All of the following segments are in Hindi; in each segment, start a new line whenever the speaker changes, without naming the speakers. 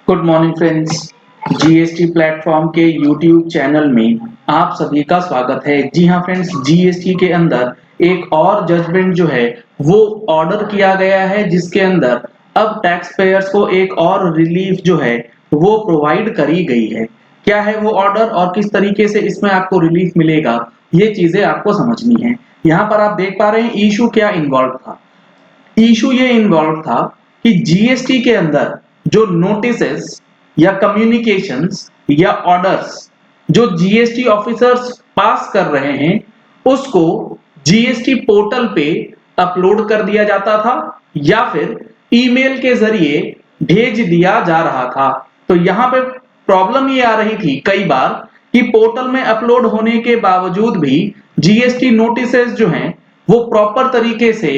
Good morning friends. GST platform के यूट्यूब चैनल में आप सभी का स्वागत है। जी हाँ फ्रेंड्स, जीएसटी के अंदर एक और जजमेंट जो है वो ऑर्डर किया गया है, जिसके अंदर अब टैक्स पेयर्स को एक और रिलीफ जो है वो प्रोवाइड करी गई है। क्या है वो ऑर्डर और किस तरीके से इसमें आपको रिलीफ मिलेगा, ये चीजें आपको समझनी है। यहाँ पर आप देख पा रहे हैं इशू क्या इन्वॉल्व था। इशू ये इन्वॉल्व था कि जीएसटी के अंदर जो नोटिसेस या कम्युनिकेशंस या ऑर्डर्स जो जीएसटी ऑफिसर्स पास कर रहे हैं, उसको जीएसटी पोर्टल पे अपलोड कर दिया जाता था या फिर ईमेल के जरिए भेज दिया जा रहा था। तो यहाँ पे प्रॉब्लम ये आ रही थी कई बार कि पोर्टल में अपलोड होने के बावजूद भी जीएसटी नोटिसेस जो हैं वो प्रॉपर तरीके से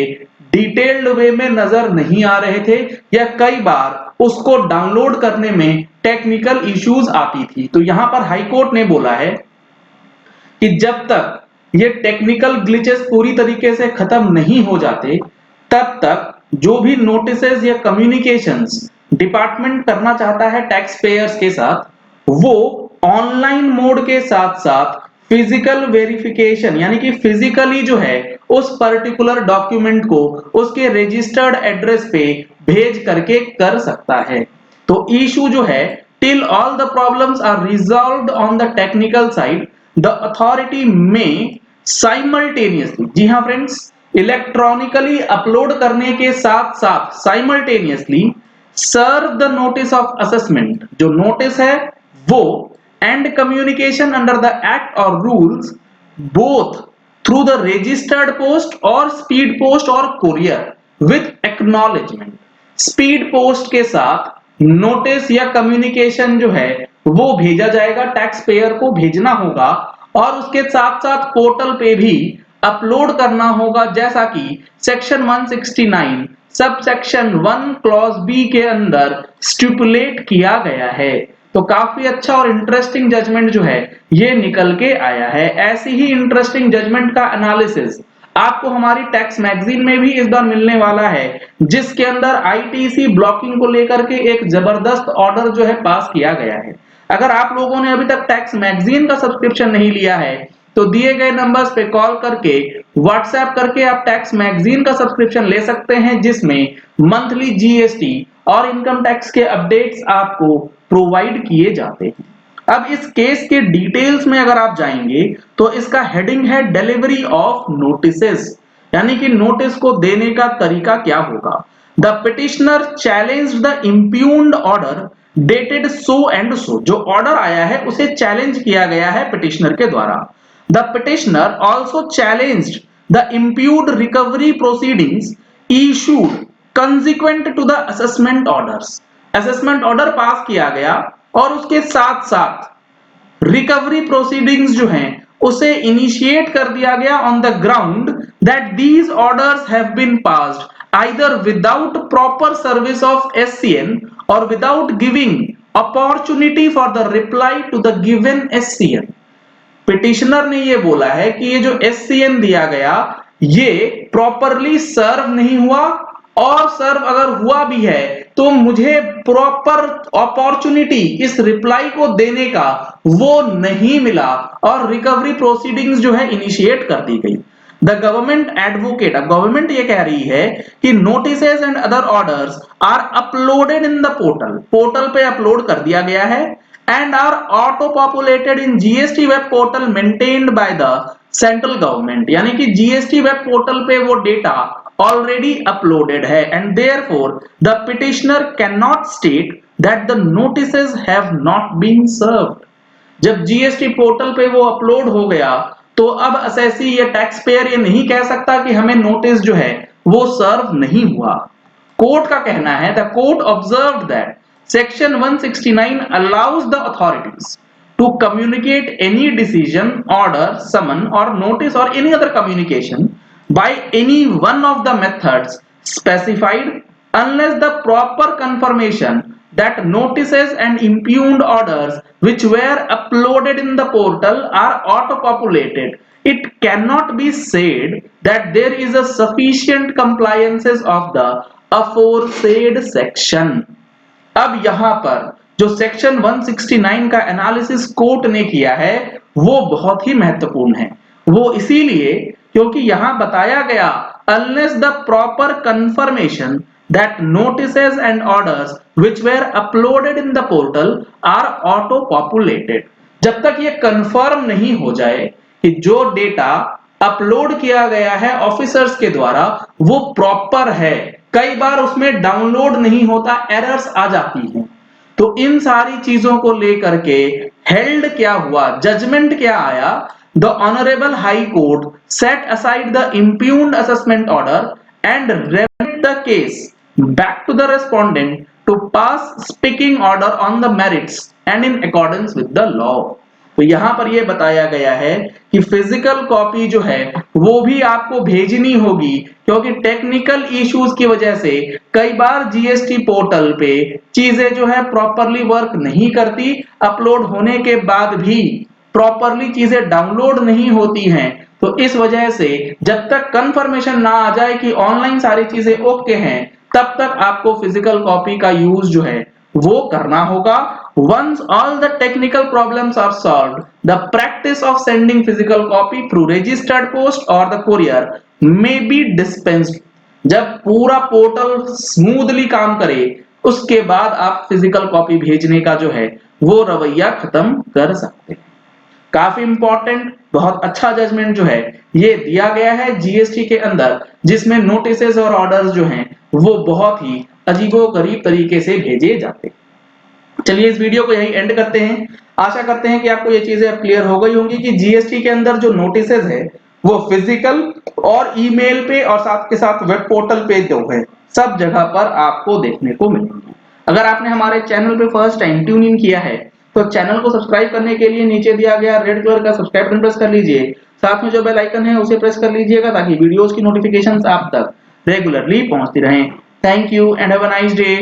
डिटेल्ड वे में नजर नहीं आ रहे थे, या कई बार उसको डाउनलोड करने में टेक्निकल इश्यूज आती थी। तो यहां पर हाई कोर्ट ने बोला है कि जब तक ये टेक्निकल ग्लिचेस पूरी तरीके से खत्म नहीं हो जाते, तब तक जो भी नोटिसेस या कम्युनिकेशंस डिपार्टमेंट करना चाहता है टैक्स पेयर्स के साथ, वो ऑनलाइन मोड के साथ साथ फिजिकल वेरिफिकेशन यानी कि फिजिकली जो है उस पर्टिकुलर डॉक्यूमेंट को उसके रजिस्टर्ड एड्रेस पे भेज करके कर सकता है। तो इशू जो है, till all the problems are resolved on the technical side, the authority may simultaneously, जी हाँ फ्रेंड्स, इलेक्ट्रॉनिकली अपलोड करने के साथ साथ simultaneously serve the notice of assessment, जो नोटिस है वो, and communication under the act और rules both through the registered post और स्पीड पोस्ट और courier with acknowledgement. Speed post के साथ नोटिस या कम्युनिकेशन जो है वो भेजा जाएगा, टैक्स पेयर को भेजना होगा, और उसके साथ साथ पोर्टल पे भी अपलोड करना होगा, जैसा कि section 169 sub section 1 clause B के अंदर स्टिपुलेट किया गया है। तो काफी अच्छा और इंटरेस्टिंग जजमेंट जो है ये निकल के आया है। ऐसी ही इंटरेस्टिंग जजमेंट का एनालिसिस आपको हमारी टैक्स मैगजीन में भी इस बार मिलने वाला है, जिसके अंदर आईटीसी ब्लॉकिंग को लेकर के एक जबरदस्त ऑर्डर जो है पास किया गया है। अगर आप लोगों ने अभी तक टैक्स मैगजीन का सब्सक्रिप्शन नहीं लिया है, तो दिए गए नंबर्स पे कॉल करके व्हाट्सएप करके आप टैक्स मैगजीन का सब्सक्रिप्शन ले सकते हैं, जिसमें मंथली जीएसटी और इनकम टैक्स के अपडेट्स आपको प्रोवाइड किए जाते हैं। अब इस केस के डिटेल्स में अगर आप जाएंगे तो इसका हेडिंग है डिलीवरी ऑफ नोटिसेस, यानी कि नोटिस को देने का तरीका क्या होगा। The petitioner challenged the impugned order dated so and so, जो ऑर्डर आया है उसे चैलेंज किया गया है पिटिशनर के द्वारा। The petitioner also challenged the impugned recovery proceedings issued consequent to the assessment orders. Assessment order pass किया गया और उसके साथ साथ रिकवरी प्रोसीडिंग्स जो हैं उसे इनिशिएट कर दिया गया on the ground that these orders have been passed either without proper service of SCN और without giving opportunity for the reply to the given SCN. Petitioner ने ये बोला है कि ये जो एससीएन दिया गया ये प्रॉपरली सर्व नहीं हुआ, और सर्व अगर हुआ भी है तो मुझे प्रॉपर अपॉर्चुनिटी इस रिप्लाई को देने का वो नहीं मिला, और रिकवरी प्रोसीडिंग्स जो है इनिशिएट कर दी गई। द गवर्नमेंट एडवोकेट, अब गवर्नमेंट ये कह रही है कि notices and other orders are uploaded in the portal, portal पे अपलोड कर दिया गया है, and are auto populated in GST web portal maintained by the central government, यानी कि GST वेब पोर्टल पे वो डेटा ऑलरेडी अपलोडेड है, and therefore the petitioner cannot state that the notices have not been served। जब जीएसटी पोर्टल पे वो अपलोड हो गया तो अब असेसी या टैक्स पेयर ये नहीं कह सकता कि हमें नोटिस जो है वो सर्व नहीं हुआ। कोर्ट का कहना है, the court observed that Section 169 allows the authorities to communicate any decision, order, summon or notice or any other communication by any one of the methods specified unless the proper confirmation that notices and impugned orders which were uploaded in the portal are auto-populated. It cannot be said that there is a sufficient compliances of the aforesaid section। अब यहाँ पर जो सेक्शन 169 का एनालिसिस कोर्ट ने किया है वो बहुत ही महत्वपूर्ण है। वो इसीलिए क्योंकि यहाँ बताया गया unless the proper confirmation that notices and orders which were uploaded in the portal are auto populated, जब तक ये कंफर्म नहीं हो जाए कि जो डेटा अपलोड किया गया है ऑफिसर्स के द्वारा वो प्रॉपर है, कई बार उसमें डाउनलोड नहीं होता, एरर्स आ जाती हैं। तो इन सारी चीजों को लेकर के हेल्ड क्या हुआ, जजमेंट क्या आया, the honourable high court set aside the इम्प्यून्ड assessment order and remit the case back to the respondent to pass speaking order on the merits and in accordance with the law। तो यहां पर यह बताया गया है कि फिजिकल कॉपी जो है वो भी आपको भेजनी होगी, क्योंकि टेक्निकल इश्यूज की वजह से कई बार जीएसटी पोर्टल पे चीजें जो है प्रॉपरली वर्क नहीं करती, अपलोड होने के बाद भी प्रॉपरली चीजें डाउनलोड नहीं होती हैं। तो इस वजह से जब तक कंफर्मेशन ना आ जाए कि ऑनलाइन सारी चीजें ओके हैं, तब तक आपको फिजिकल कॉपी का यूज जो है वो करना होगा। Once all the technical problems are solved, the practice of sending physical copy through registered post or the courier may be dispensed। जब पूरा पोर्टल स्मूथली काम करे उसके बाद आप फिजिकल कॉपी भेजने का जो है वो रवैया खत्म कर सकते हैं। काफी इंपॉर्टेंट, बहुत अच्छा जजमेंट जो है ये दिया गया है जीएसटी के अंदर, जिसमें नोटिसेस और ऑर्डर्स जो हैं वो बहुत ही अजीबोगरीब तरीके से भेजे जाते हैं। चलिए इस वीडियो को यही एंड करते हैं। आशा करते हैं कि आपको ये चीजें अब क्लियर हो गई होंगी कि जीएसटी के अंदर जो नोटिसेस है वो फिजिकल और ईमेल पे और साथ के साथ वेब पोर्टल पे जो है सब जगह पर आपको देखने को मिलेंगे। अगर आपने हमारे चैनल पे फर्स्ट टाइम ट्यून इन किया है तो चैनल को सब्सक्राइब करने के लिए नीचे दिया गया रेड कलर का सब्सक्राइब बटन प्रेस कर लीजिए, साथ में जो बेल आइकन है उसे प्रेस कर लीजिएगा ताकि वीडियोस की नोटिफिकेशंस आप तक रेगुलरली पहुंचती रहें। Thank you and have a nice day.